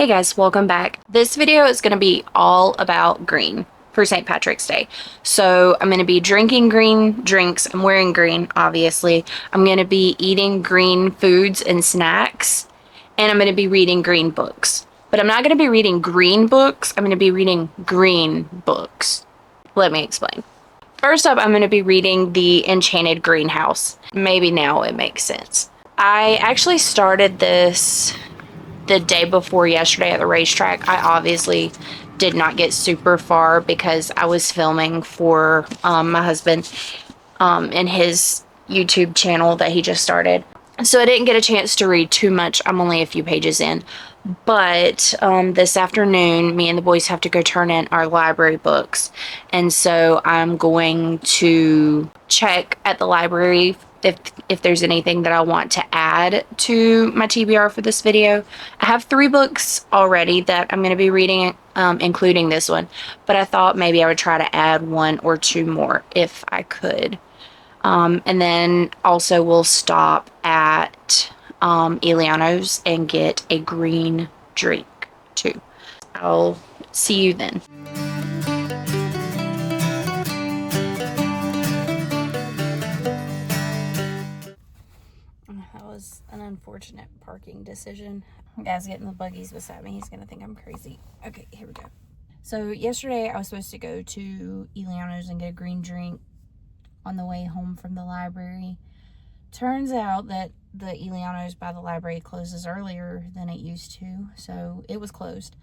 Hey guys, welcome back. This video is going to be all about green for St. Patrick's Day. So I'm going to be drinking green drinks. I'm wearing green, obviously. I'm going to be eating green foods and snacks. And I'm going to be reading green books. But I'm not going to be reading green books. I'm going to be reading green books. Let me explain. First up, I'm going to be reading The Enchanted Greenhouse. Maybe now it makes sense. I actually started this the day before yesterday at the racetrack. I obviously did not get super far because I was filming for my husband and his YouTube channel that he just started. So I didn't get a chance to read too much. I'm only a few pages in. But this afternoon, me and the boys have to go turn in our library books. And so I'm going to check at the library if there's anything that I want to add to my TBR for this video. I have 3 books already that I'm going to be reading, including this one. But I thought maybe I would try to add 1 or 2 more if I could. And then also we'll stop at Eliano's and get a green drink too. I'll see you then. That was an unfortunate parking decision. Guy's getting the buggies beside me. He's gonna think I'm crazy. Okay, here we go. So yesterday I was supposed to go to Eliano's and get a green drink on the way home from the library. Turns out that the Eliano's by the library closes earlier than it used to, so it was closed.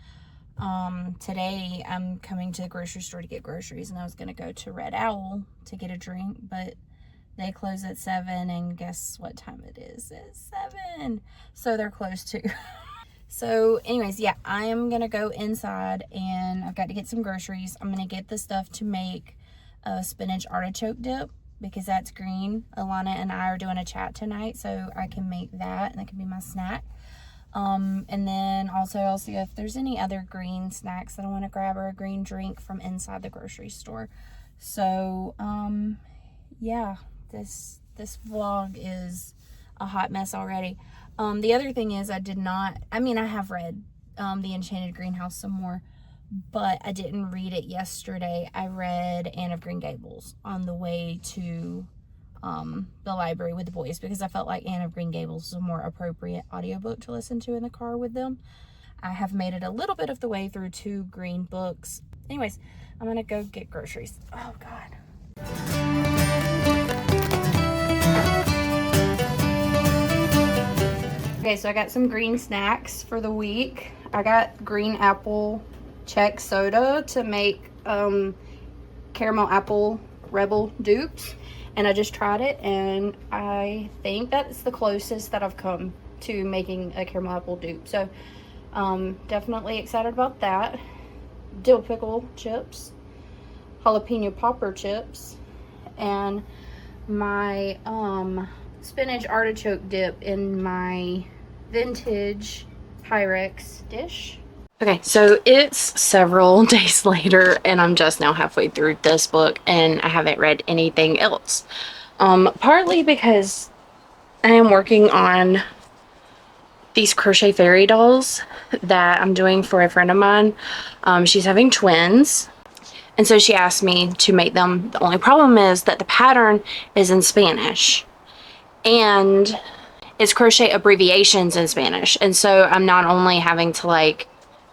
Today I'm coming to the grocery store to get groceries, and I was gonna go to Red Owl to get a drink, but they close at 7, and guess what time it is? It's 7, so they're closed too. So anyways, yeah, I am gonna go inside and I've got to get some groceries. I'm gonna get the stuff to make a spinach artichoke dip because that's green. Alana and I are doing a chat tonight, so I can make that and that can be my snack. And then also I'll see if there's any other green snacks that I want to grab or a green drink from inside the grocery store. So yeah, this vlog is a hot mess already. The other thing is I have read The Enchanted Greenhouse some more, but I didn't read it yesterday. I read Anne of Green Gables on the way to the library with the boys because I felt like Anne of Green Gables was a more appropriate audiobook to listen to in the car with them. I have made it a little bit of the way through 2 green books. Anyways, I'm gonna go get groceries. Oh God. Okay, so I got some green snacks for the week. I got green apple Czech soda to make caramel apple rebel dupes, and I just tried it, and I think that's the closest that I've come to making a caramel apple dupe. So definitely excited about that. Dill pickle chips, jalapeno popper chips, and my spinach artichoke dip in my vintage Pyrex dish. Okay, so it's several days later and I'm just now halfway through this book and I haven't read anything else. Partly because I am working on these crochet fairy dolls that I'm doing for a friend of mine. She's having twins, and so she asked me to make them. The only problem is that the pattern is in Spanish and it's crochet abbreviations in Spanish, and so I'm not only having to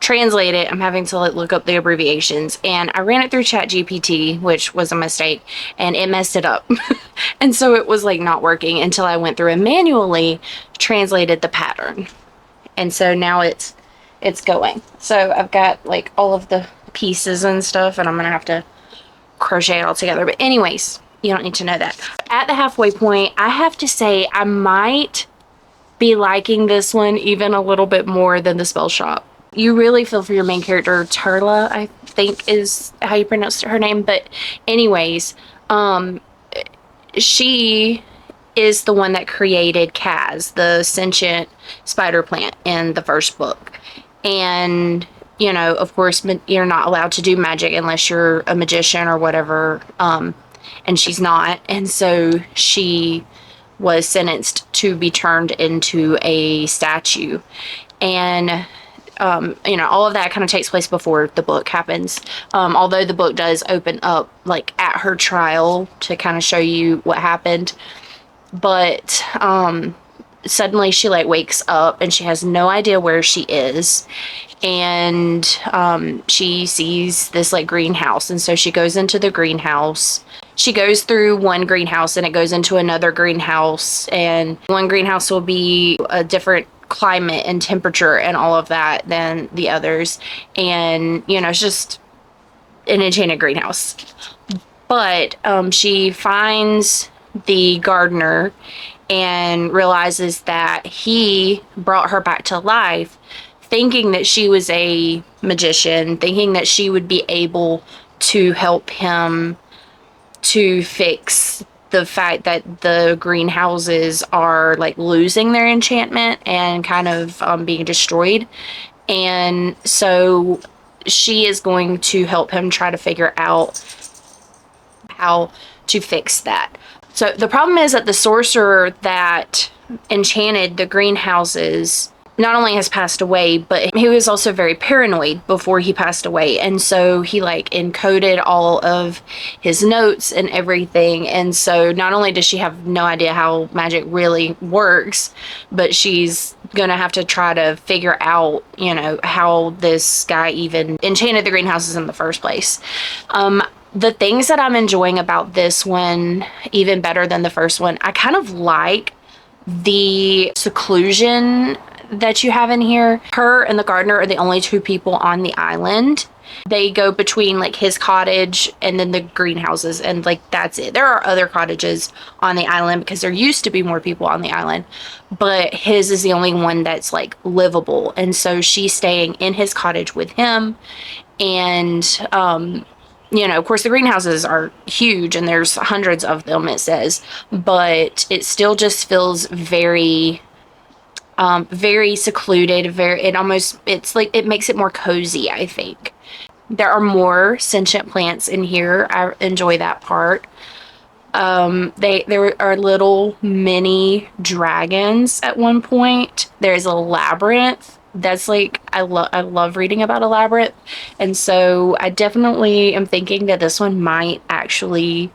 translate it, I'm having to look up the abbreviations, and I ran it through ChatGPT, which was a mistake, and it messed it up. And so it was not working until I went through and manually translated the pattern, and so now it's going. So I've got all of the pieces and stuff, and I'm gonna have to crochet it all together. But anyways, you don't need to know that. At the halfway point, I have to say I might be liking this one even a little bit more than the Spell Shop. You really feel for your main character, Turla, I think is how you pronounce her name. But anyways, she is the one that created Kaz, the sentient spider plant in the first book. And, you know, of course, you're not allowed to do magic unless you're a magician or whatever. And she's not. And so she was sentenced to be turned into a statue. And you know, all of that kind of takes place before the book happens. Although the book does open up like at her trial to kind of show you what happened. But suddenly she like wakes up and she has no idea where she is. And she sees this like greenhouse, and so she goes into the greenhouse. She goes through one greenhouse and it goes into another greenhouse, and one greenhouse will be a different climate and temperature and all of that than the others. And you know, it's just an enchanted greenhouse. But she finds the gardener and realizes that he brought her back to life, thinking that she was a magician, thinking that she would be able to help him to fix the fact that the greenhouses are like losing their enchantment and kind of being destroyed. And so she is going to help him try to figure out how to fix that. So the problem is that the sorcerer that enchanted the greenhouses not only has passed away, but he was also very paranoid before he passed away. And so he like encoded all of his notes and everything. And so not only does she have no idea how magic really works, but she's gonna have to try to figure out, you know, how this guy even enchanted the greenhouses in the first place. The things that I'm enjoying about this one, even better than the first one, I kind of like the seclusion that you have in here. Her and the gardener are the only two people on the island. They go between like his cottage and then the greenhouses, and like that's it. There are other cottages on the island because there used to be more people on the island, but his is the only one that's like livable. And so she's staying in his cottage with him. And you know, of course the greenhouses are huge and there's hundreds of them, it says, but it still just feels very very secluded. It's like it makes it more cozy, I think. There are more sentient plants in here. I enjoy that part. There are little mini dragons at one point. There's a labyrinth. That's like, I love reading about a labyrinth. And so I definitely am thinking that this one might actually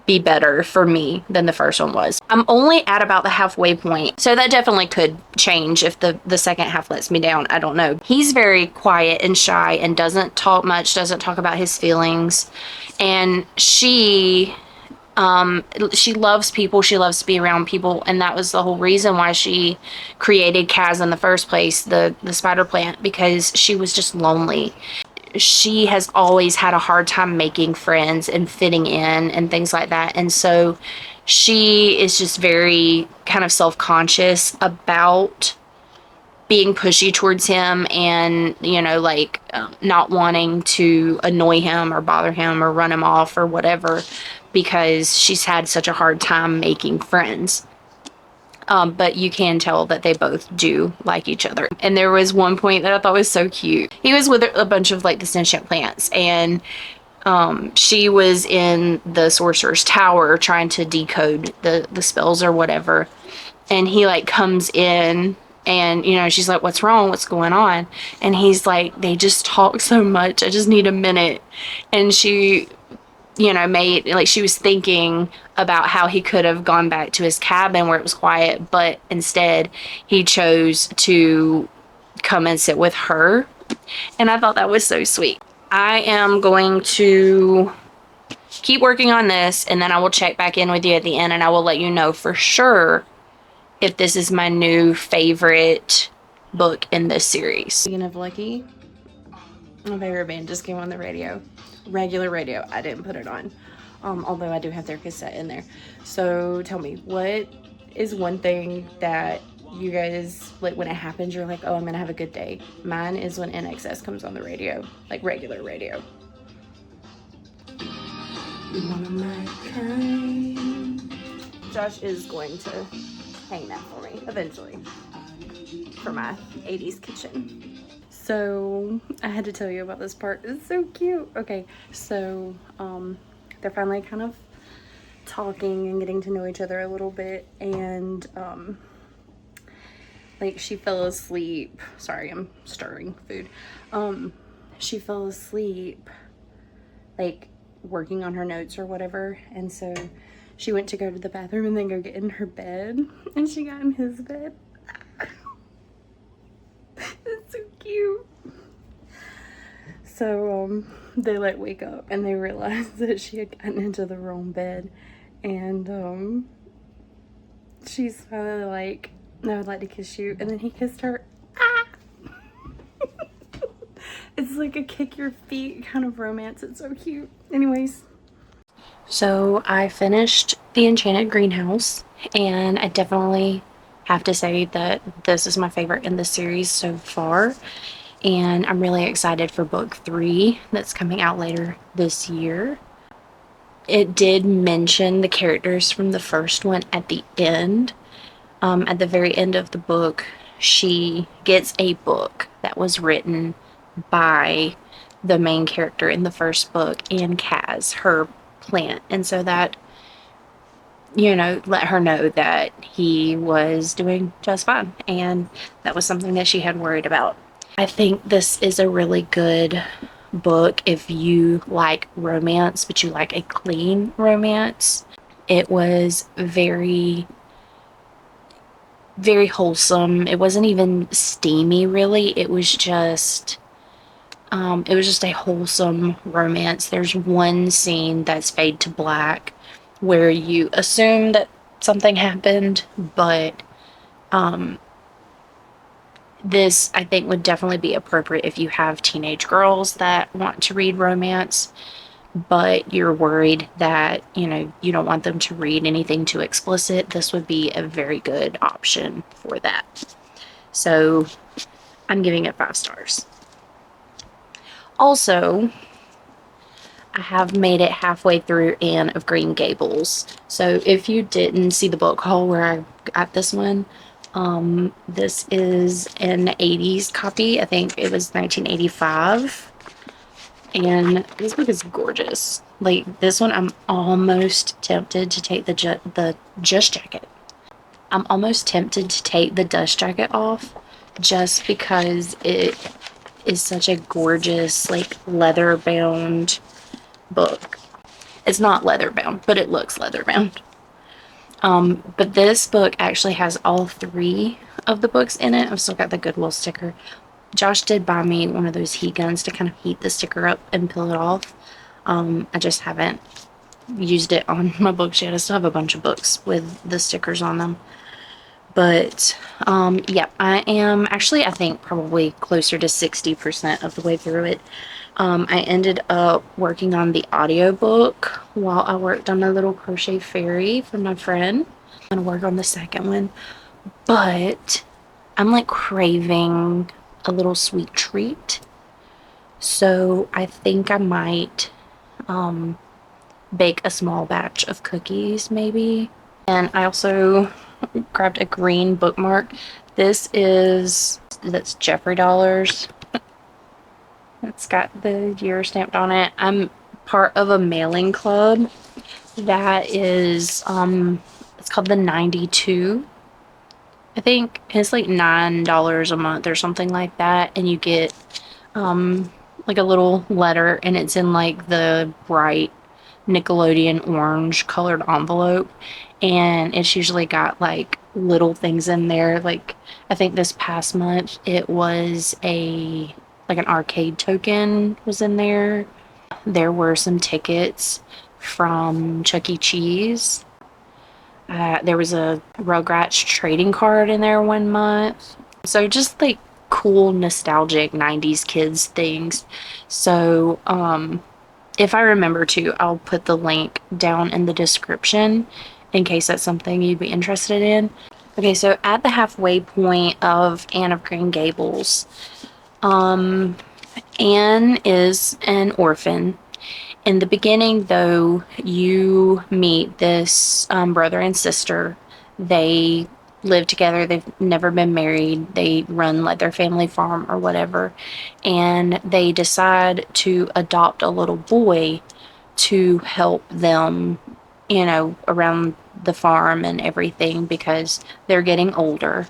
be better for me than the first one was. I'm only at about the halfway point, so that definitely could change if the second half lets me down. I don't know. He's very quiet and shy and doesn't talk much, doesn't talk about his feelings. And she loves people. She loves to be around people, and that was the whole reason why she created Kaz in the first place, the spider plant, because she was just lonely. She has always had a hard time making friends and fitting in and things like that. And so she is just very kind of self-conscious about being pushy towards him and, you know, like not wanting to annoy him or bother him or run him off or whatever, because she's had such a hard time making friends. But you can tell that they both do like each other. And there was one point that I thought was so cute. He was with a bunch of like the sentient plants, and she was in the sorcerer's tower trying to decode the spells or whatever. And he like comes in, and you know, she's like, "What's wrong? What's going on?" And he's like, "They just talk so much. I just need a minute." And she, you know, she was thinking about how he could have gone back to his cabin where it was quiet, but instead he chose to come and sit with her. And I thought that was so sweet. I am going to keep working on this, and then I will check back in with you at the end, and I will let you know for sure if this is my new favorite book in this series. Speaking of Lucky, my favorite band just came on the radio. Regular radio. I didn't put it on. Although I do have their cassette in there. So tell me, what is one thing that you guys, like when it happens, you're like, oh, I'm gonna have a good day? Mine is when NXS comes on the radio, like regular radio. One of my kind. Josh is going to hang that for me eventually for my 80s kitchen. So I had to tell you about this part. It's so cute. Okay, so they're finally kind of talking and getting to know each other a little bit, and like she fell asleep. Sorry, I'm stirring food. She fell asleep like working on her notes or whatever, and so she went to go to the bathroom and then go get in her bed, and she got in his bed. It's so cute. So they like wake up and they realize that she had gotten into the wrong bed, and she's finally like, "No, I'd like to kiss you," and then he kissed her. Ah! It's like a kick your feet kind of romance. It's so cute. Anyways, so I finished The Enchanted Greenhouse, and I definitely have to say that this is my favorite in the series so far, and I'm really excited for book 3 that's coming out later this year. It did mention the characters from the first one at the end. At the very end of the book, she gets a book that was written by the main character in the first book and Kaz, her plant. And so that, you know, let her know that he was doing just fine. And that was something that she had worried about. I think this is a really good book if you like romance, but you like a clean romance. It was very wholesome. It wasn't even steamy really. It was just a wholesome romance. There's one scene that's fade to black where you assume that something happened, but this I think would definitely be appropriate if you have teenage girls that want to read romance, but you're worried that, you know, you don't want them to read anything too explicit. This would be a very good option for that. So I'm giving it 5 stars. Also, I have made it halfway through Anne of Green Gables. So if you didn't see the book haul where I got this one, this is an 80s copy. I think it was 1985. And this book is gorgeous. Like, this one, I'm almost tempted to take the dust jacket. I'm almost tempted to take the dust jacket off just because it is such a gorgeous, like, leather-bound book. It's not leather-bound, but it looks leather-bound. But this book actually has all 3 of the books in it. I've still got the Goodwill sticker. Josh did buy me one of those heat guns to kind of heat the sticker up and peel it off. I just haven't used it on my books yet. I still have a bunch of books with the stickers on them. But, yeah, I am actually, I think, probably closer to 60% of the way through it. I ended up working on the audiobook while I worked on a little crochet fairy for my friend. I'm going to work on the second one. But I'm, like, craving a little sweet treat. So I think I might bake a small batch of cookies, maybe. And I also grabbed a green bookmark. That's Jeffrey Dollars. It's got the year stamped on it. I'm part of a mailing club that is it's called the 92. I think it's like $9 a month or something like that, and you get like a little letter, and it's in like the bright Nickelodeon orange colored envelope, and it's usually got like little things in there. Like, I think this past month it was an arcade token was in there. There were some tickets from Chuck E. Cheese. There was a Rugrats trading card in there one month. So just like cool nostalgic 90s kids things. So if I remember to, I'll put the link down in the description in case that's something you'd be interested in. Okay, so at the halfway point of Anne of Green Gables, Anne is an orphan. In the beginning, though, you meet this brother and sister. They live together. They've never been married. They run like their family farm or whatever. And they decide to adopt a little boy to help them, around the farm and everything because they're getting older.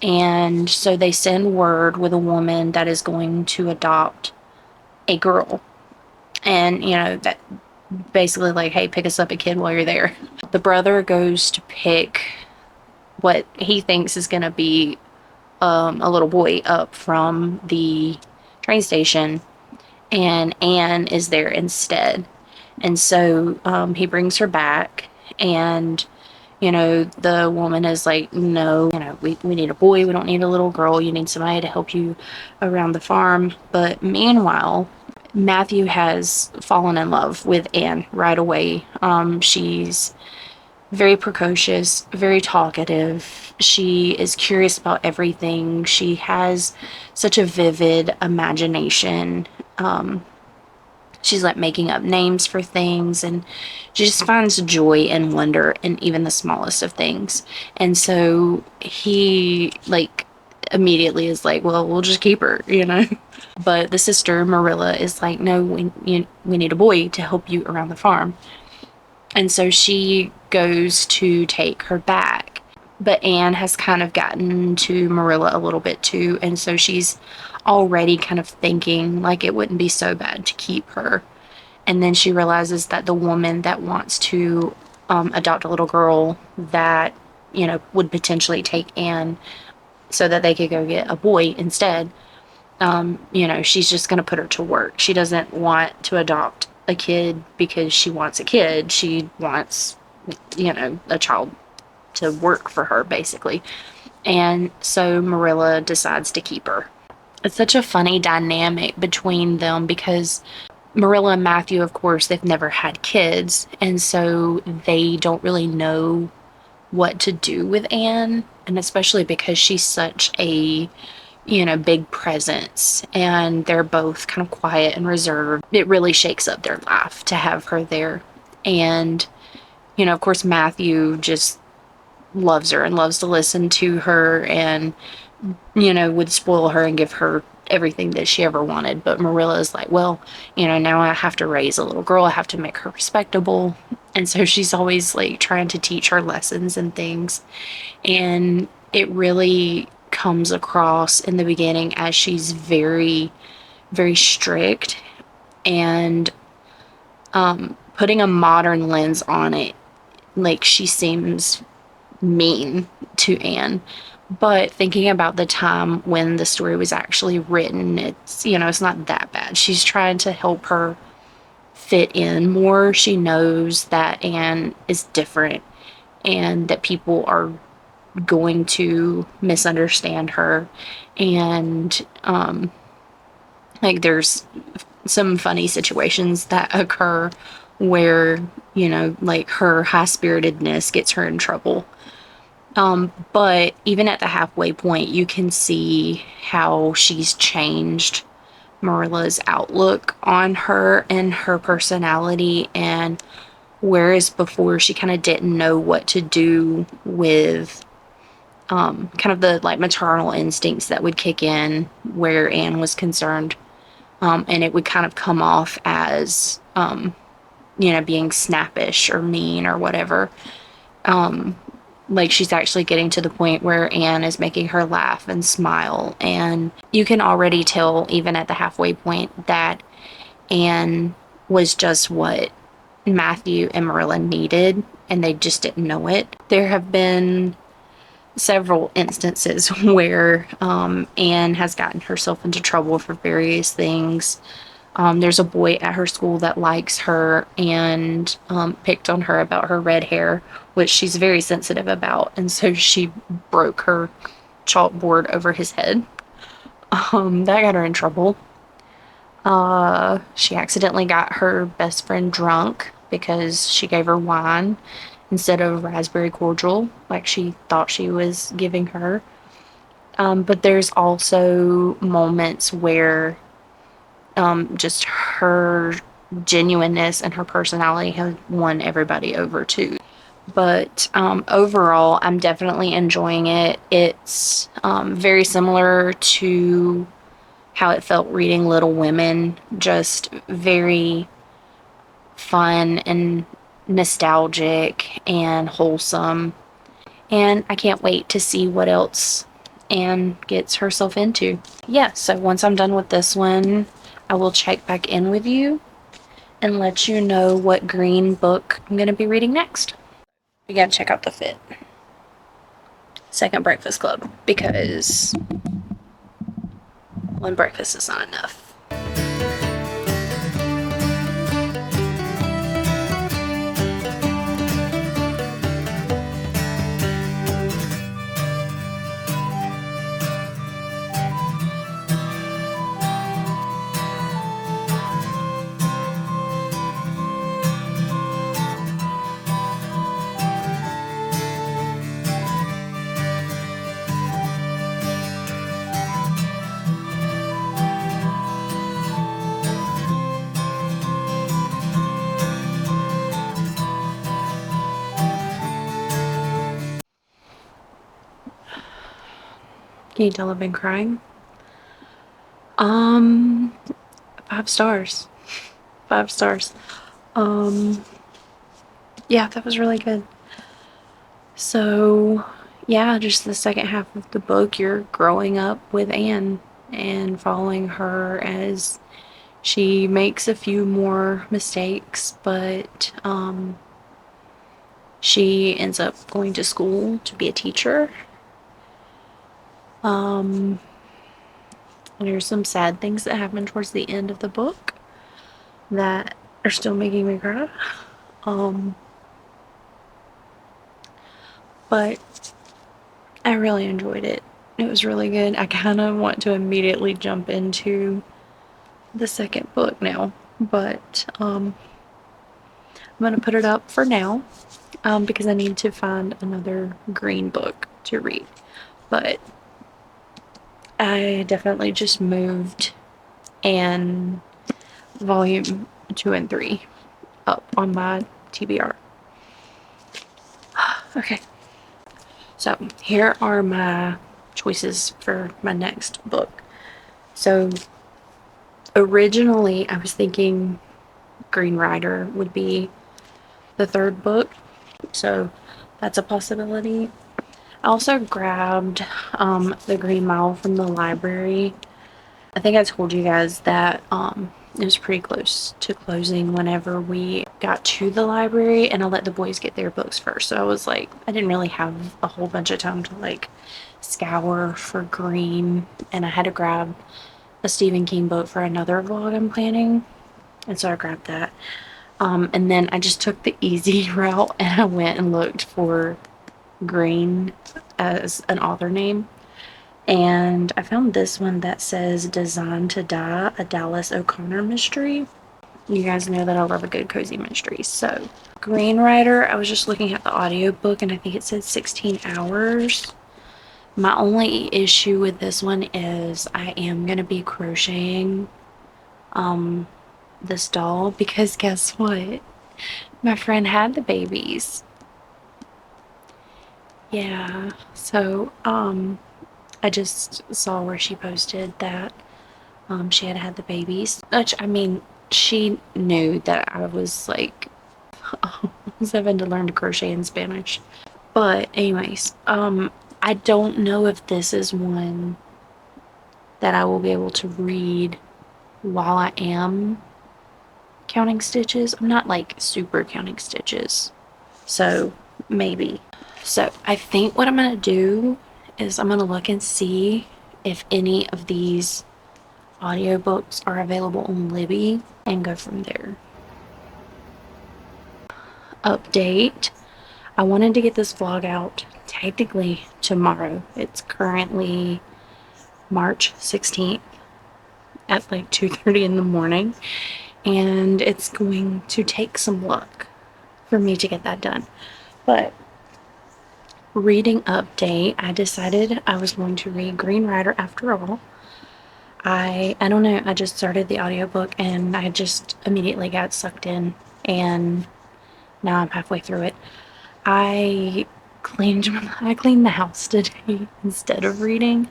And so they send word with a woman that is going to adopt a girl. And, that basically like, hey, pick us up a kid while you're there. The brother goes to pick what he thinks is going to be a little boy up from the train station, and Anne is there instead. And so he brings her back, and the woman is like, no, we need a boy, we don't need a little girl, you need somebody to help you around the farm. But meanwhile, Matthew has fallen in love with Anne right away. She's very precocious, very talkative. She is curious about everything. She has such a vivid imagination. She's like making up names for things, and she just finds joy and wonder in even the smallest of things. And so he like immediately is like, well, we'll just keep her. But the sister Marilla is like, no, we need a boy to help you around the farm. And so she goes to take her back. But Anne has kind of gotten to Marilla a little bit too. And so she's already kind of thinking like it wouldn't be so bad to keep her. And then she realizes that the woman that wants to adopt a little girl that, would potentially take Anne so that they could go get a boy instead, she's just going to put her to work. She doesn't want to adopt a kid because she wants a kid. She wants, a child to work for her, basically. And so Marilla decides to keep her. It's such a funny dynamic between them because Marilla and Matthew, of course, they've never had kids, and so they don't really know what to do with Anne, and especially because she's such a big presence, and they're both kind of quiet and reserved. It really shakes up their life to have her there. And, of course, Matthew just loves her and loves to listen to her and, would spoil her and give her everything that she ever wanted. But Marilla is like, well, now I have to raise a little girl. I have to make her respectable. And so she's always like trying to teach her lessons and things. And it really comes across in the beginning as she's very, very strict and putting a modern lens on it. Like, she seems mean to Anne. But thinking about the time when the story was actually written, it's not that bad. She's trying to help her fit in more. She knows that Anne is different and that people are going to misunderstand her, and like there's some funny situations that occur where like her high-spiritedness gets her in trouble. But even at the halfway point, you can see how she's changed Marilla's outlook on her and her personality. And whereas before she kind of didn't know what to do with kind of the like maternal instincts that would kick in where Anne was concerned, and it would kind of come off as being snappish or mean or whatever. Like, she's actually getting to the point where Anne is making her laugh and smile, and you can already tell even at the halfway point that Anne was just what Matthew and Marilla needed, and they just didn't know it. There have been several instances where Anne has gotten herself into trouble for various things. There's a boy at her school that likes her and picked on her about her red hair, which she's very sensitive about, and so she broke her chalkboard over his head. That got her in trouble. She accidentally got her best friend drunk because she gave her wine instead of raspberry cordial like she thought she was giving her. But there's also moments where just her genuineness and her personality have won everybody over too. But overall, I'm definitely enjoying it. It's very similar to how it felt reading Little Women, just very fun and nostalgic and wholesome. And I can't wait to see what else and gets herself into. Yeah, so once I'm done with this one, I will check back in with you and let you know what green book I'm going to be reading next. We got to check out the fit. Second Breakfast Club, because one breakfast is not enough. Can you tell I've been crying? 5 stars. 5 stars. Yeah, that was really good. So, yeah, just the second half of the book, you're growing up with Anne and following her as she makes a few more mistakes, but she ends up going to school to be a teacher. And there's some sad things that happen towards the end of the book that are still making me cry. But I really enjoyed it. It was really good. I kind of want to immediately jump into the second book now, but I'm gonna put it up for now because I need to find another green book to read. But I definitely just moved and volume 2 and 3 up on my TBR. Okay, so here are my choices for my next book. So originally I was thinking Green Rider would be the third book, so that's a possibility. I also grabbed The Green Mile from the library. I think I told you guys that it was pretty close to closing whenever we got to the library, and I let the boys get their books first. So I was like, I didn't really have a whole bunch of time to like scour for green, and I had to grab a Stephen King book for another vlog I'm planning, and so I grabbed that. And then I just took the easy route and I went and looked for Green as an author name. And I found this one that says Designed to Die, a Dallas O'Connor mystery. You guys know that I love a good cozy mystery. So Green Rider, I was just looking at the audiobook and I think it said 16 hours. My only issue with this one is I am going to be crocheting this doll because guess what? My friend had the babies. Yeah, so I just saw where she posted that she had had the babies, which I mean she knew that I was like I was having to learn to crochet in Spanish. But anyways, I don't know if this is one that I will be able to read while I am counting stitches. I'm not like super counting stitches, so maybe. So I think what I'm gonna do is I'm gonna look and see if any of these audiobooks are available on Libby and go from there. Update. I wanted to get this vlog out technically tomorrow. It's currently March 16th at like 2:30 in the morning, and it's going to take some luck for me to get that done. But reading update, I decided I was going to read Green Rider after all. I don't know, I just started the audiobook and I just immediately got sucked in, and now I'm halfway through it. I cleaned the house today instead of reading.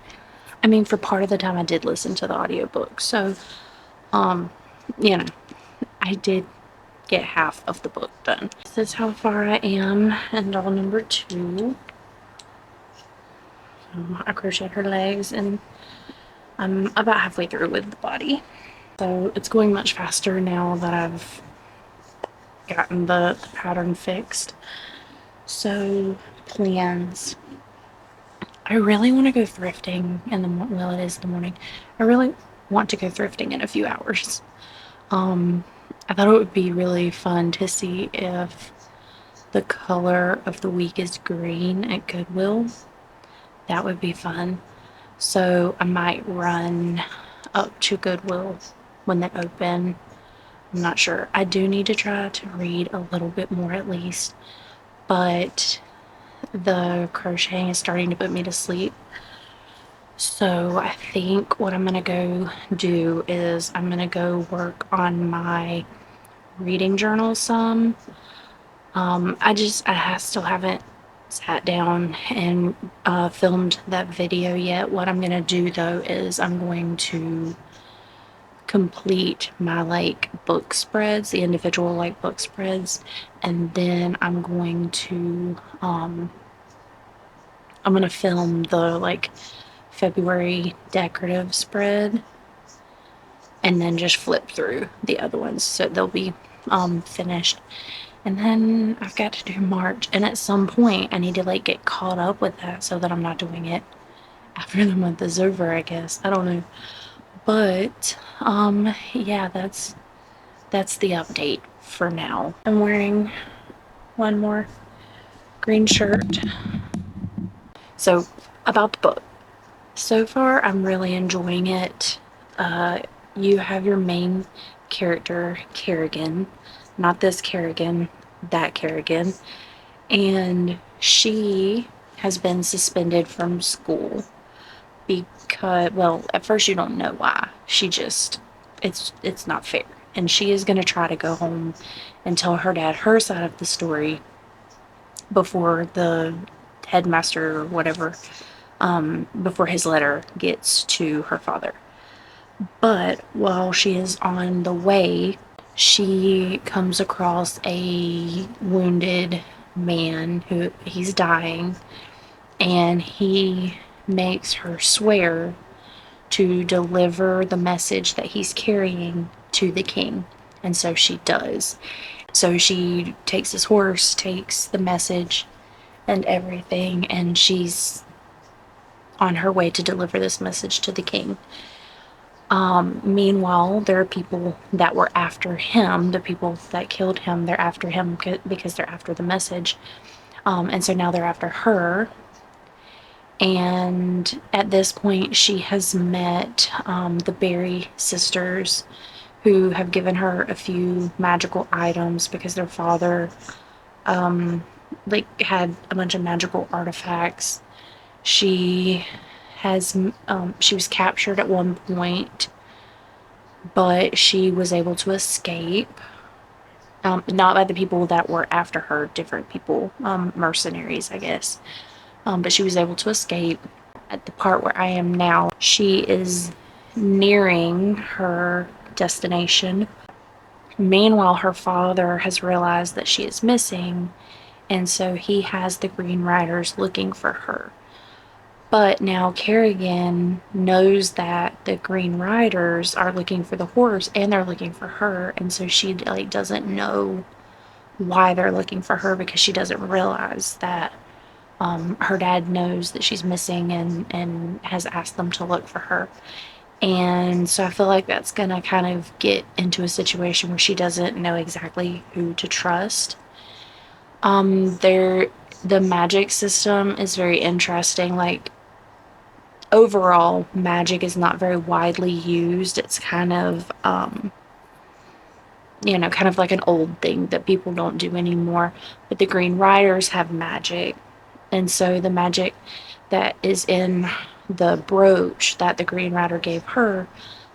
I mean, for part of the time I did listen to the audiobook. So, you know, I did get half of the book done. This is how far I am in doll number 2. I crocheted her legs, and I'm about halfway through with the body. So it's going much faster now that I've gotten the pattern fixed. So, plans. I really want to go thrifting in the well, it is the morning. I really want to go thrifting in a few hours. I thought it would be really fun to see if the color of the week is green at Goodwill. That would be fun. So I might run up to Goodwill when they open. I'm not sure. I do need to try to read a little bit more at least, but the crocheting is starting to put me to sleep. So I think what I'm gonna go do is I'm gonna go work on my reading journal some. I still haven't sat down and filmed that video yet. What I'm gonna do though is I'm going to complete my like book spreads, the individual like book spreads, and then I'm gonna film the like February decorative spread and then just flip through the other ones so they'll be finished. And then I've got to do March, and at some point I need to like get caught up with that so that I'm not doing it after the month is over, I guess. I don't know. But yeah, that's the update for now. I'm wearing one more green shirt. So about the book. So far I'm really enjoying it. You have your main character, Kerrigan, not this Kerrigan, that Kerrigan, and she has been suspended from school because, well, at first you don't know why. She just, it's not fair. And she is going to try to go home and tell her dad her side of the story before the headmaster or whatever, before his letter gets to her father. But while she is on the way, she comes across a wounded man who he's dying, and he makes her swear to deliver the message that he's carrying to the king. And so she does. So she takes his horse, takes the message and everything, and she's on her way to deliver this message to the king. Meanwhile, there are people that were after him, the people that killed him, they're after him because they're after the message. And so now they're after her. And at this point, she has met the Berry sisters, who have given her a few magical items because their father like had a bunch of magical artifacts. She has she was captured at one point, but she was able to escape. Not by the people that were after her, different people, mercenaries, I guess. But she was able to escape. At the part where I am now, she is nearing her destination. Meanwhile, her father has realized that she is missing, and so he has the Green Riders looking for her. But now Kerrigan knows that the Green Riders are looking for the horse and they're looking for her, and so she like doesn't know why they're looking for her because she doesn't realize that her dad knows that she's missing and has asked them to look for her. And so I feel like that's gonna kind of get into a situation where she doesn't know exactly who to trust. The magic system is very interesting. Like, overall, magic is not very widely used. It's kind of, kind of like an old thing that people don't do anymore. But the Green Riders have magic. And so the magic that is in the brooch that the Green Rider gave her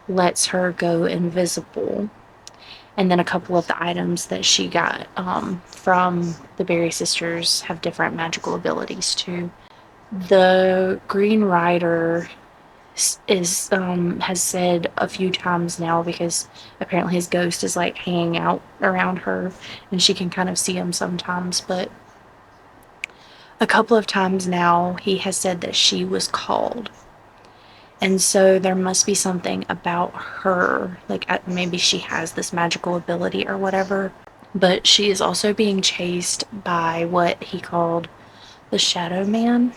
lets her go invisible. And then a couple of the items that she got from the Berry sisters have different magical abilities too. The Green Rider has said a few times now, because apparently his ghost is like hanging out around her and she can kind of see him sometimes, but a couple of times now he has said that she was called. And so there must be something about her, like maybe she has this magical ability or whatever. But she is also being chased by what he called the Shadow Man.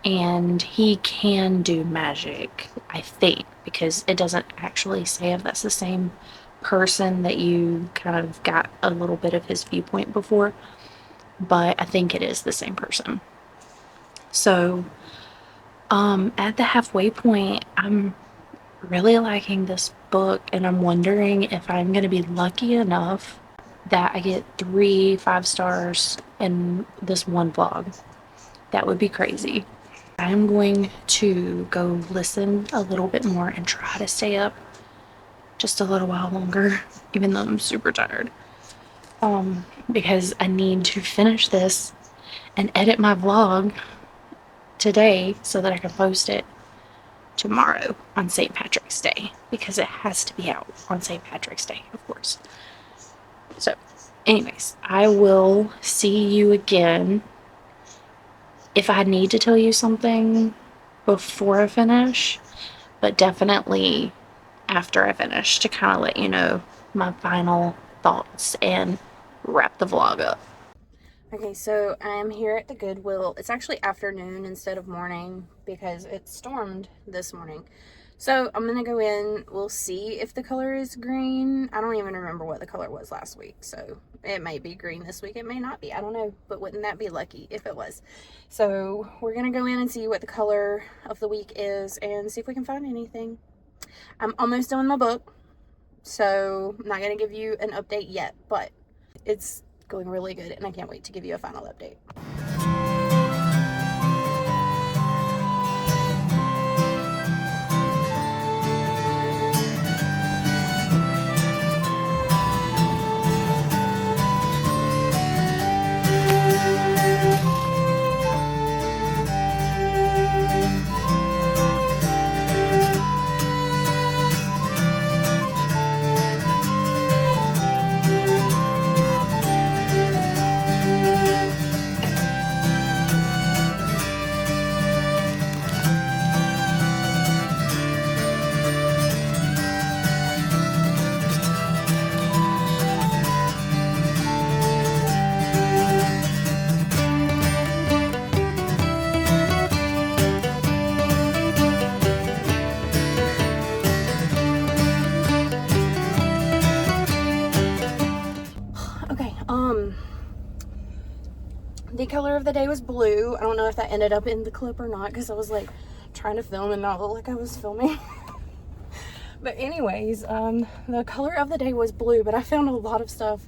And he can do magic, I think, because it doesn't actually say if that's the same person that you kind of got a little bit of his viewpoint before. But I think it is the same person. So, at the halfway point, I'm really liking this book, and I'm wondering if I'm going to be lucky enough that I get 3 5 stars in this one vlog. That would be crazy. I'm going to go listen a little bit more and try to stay up just a little while longer, even though I'm super tired. Because I need to finish this and edit my vlog today so that I can post it tomorrow on St. Patrick's Day, because it has to be out on St. Patrick's Day, of course. So, anyways, I will see you again. If I need to tell you something before I finish, but definitely after I finish to kind of let you know my final thoughts and wrap the vlog up. Okay, so I'm here at the Goodwill. It's actually afternoon instead of morning because it stormed this morning. So I'm gonna go in, we'll see if the color is green. I don't even remember what the color was last week, so it might be green this week, it may not be, I don't know, but wouldn't that be lucky if it was? So we're gonna go in and see what the color of the week is and see if we can find anything. I'm almost done my book, so I'm not gonna give you an update yet, but it's going really good and I can't wait to give you a final update. Okay, the color of the day was blue. I don't know if that ended up in the clip or not because I was like trying to film and not look like I was filming. But anyways, the color of the day was blue, but I found a lot of stuff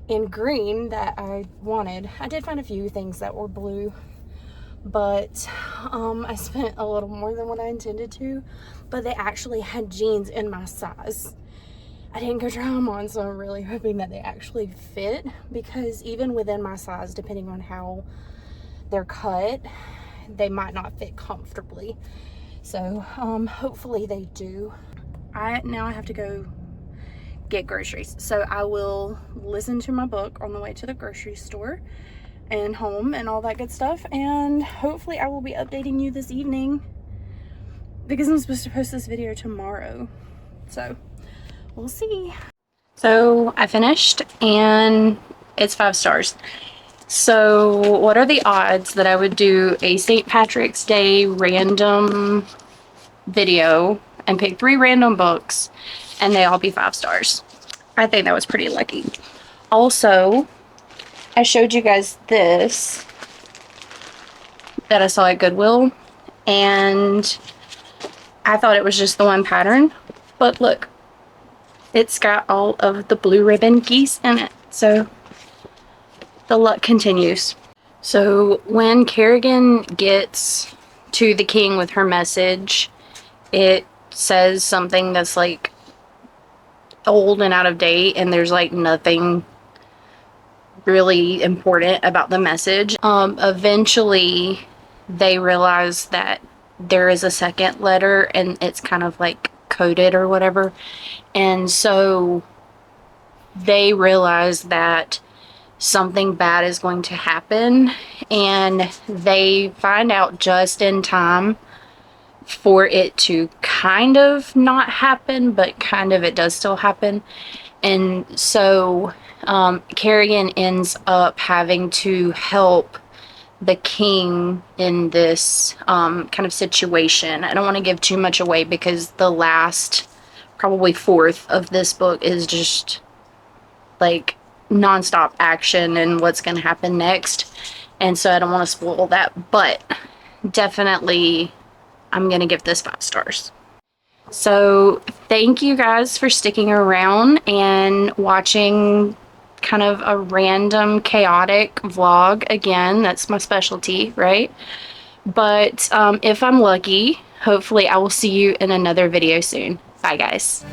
in green that I wanted. I did find a few things that were blue, but I spent a little more than what I intended to, but they actually had jeans in my size. I didn't go try them on, so I'm really hoping that they actually fit, because even within my size, depending on how they're cut, they might not fit comfortably. So hopefully they do. Now I have to go get groceries, so I will listen to my book on the way to the grocery store and home and all that good stuff, and hopefully I will be updating you this evening because I'm supposed to post this video tomorrow, so we'll see. So I finished and it's 5 stars. So what are the odds that I would do a St. Patrick's Day random video and pick 3 random books and they all be 5 stars? I think that was pretty lucky. Also, I showed you guys this that I saw at Goodwill, and I thought it was just the one pattern, but look, it's got all of the blue ribbon geese in it, so the luck continues. So when Kerrigan gets to the king with her message, it says something that's like old and out of date, and there's like nothing really important about the message. Eventually they realize that there is a second letter and it's kind of like coded or whatever, and so they realize that something bad is going to happen, and they find out just in time for it to kind of not happen, but kind of it does still happen. And so Carrigan ends up having to help the king in this kind of situation. I don't want to give too much away because the last probably fourth of this book is just like nonstop action and what's going to happen next. And so I don't want to spoil that, but definitely I'm going to give this 5 stars. So thank you guys for sticking around and watching kind of a random chaotic vlog. Again, that's my specialty, right? But if I'm lucky, hopefully I will see you in another video soon. Bye guys.